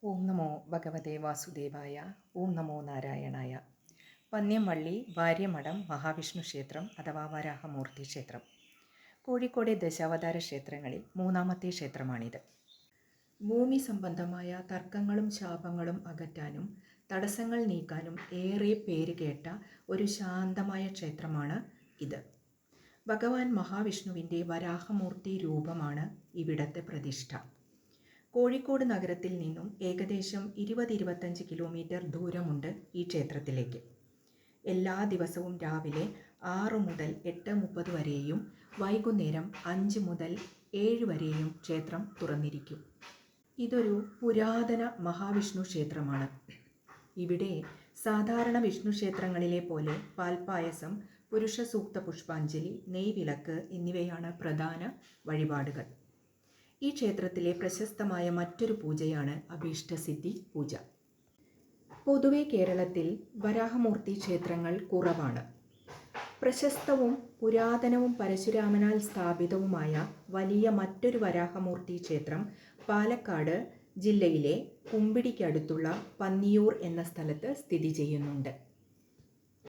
ഓം നമോ ഭഗവതേ വാസുദേവായ. ഓം നമോ നാരായണായ. പന്ന്യംവള്ളി വാര്യമഠം മഹാവിഷ്ണു ക്ഷേത്രം അഥവാ വരാഹമൂർത്തി ക്ഷേത്രം കോഴിക്കോട് ദശാവതാര ക്ഷേത്രങ്ങളിൽ മൂന്നാമത്തെ ക്ഷേത്രമാണിത്. ഭൂമി സംബന്ധമായ തർക്കങ്ങളും ശാപങ്ങളും അകറ്റാനും തടസ്സങ്ങൾ നീക്കാനും ഏറെ പേര് കേട്ട ഒരു ശാന്തമായ ക്ഷേത്രമാണ് ഇത്. ഭഗവാൻ മഹാവിഷ്ണുവിൻ്റെ വരാഹമൂർത്തി രൂപമാണ് ഇവിടത്തെ പ്രതിഷ്ഠ. കോഴിക്കോട് നഗരത്തിൽ നിന്നും ഏകദേശം 20-25 കിലോമീറ്റർ ദൂരമുണ്ട് ഈ ക്ഷേത്രത്തിലേക്ക്. എല്ലാ ദിവസവും രാവിലെ 6 മുതൽ 8:30 വരെയും വൈകുന്നേരം 5 മുതൽ 7 വരെയും ക്ഷേത്രം തുറന്നിരിക്കും. ഇതൊരു പുരാതന മഹാവിഷ്ണു ക്ഷേത്രമാണ്. ഇവിടെ സാധാരണ വിഷ്ണു ക്ഷേത്രങ്ങളിലെ പോലെ പാൽപ്പായസം, പുരുഷ സൂക്ത പുഷ്പാഞ്ജലി, നെയ്വിളക്ക് എന്നിവയാണ് പ്രധാന വഴിപാടുകൾ. ഈ ക്ഷേത്രത്തിലെ പ്രശസ്തമായ മറ്റൊരു പൂജയാണ് അഭീഷ്ടസിദ്ധി പൂജ. പൊതുവെ കേരളത്തിൽ വരാഹമൂർത്തി ക്ഷേത്രങ്ങൾ കുറവാണ്. പ്രശസ്തവും പുരാതനവും പരശുരാമനാൽ സ്ഥാപിതവുമായ വലിയ മറ്റൊരു വരാഹമൂർത്തി ക്ഷേത്രം പാലക്കാട് ജില്ലയിലെ കുമ്പിടിക്കടുത്തുള്ള പന്നിയൂർ എന്ന സ്ഥലത്ത് സ്ഥിതി ചെയ്യുന്നുണ്ട്.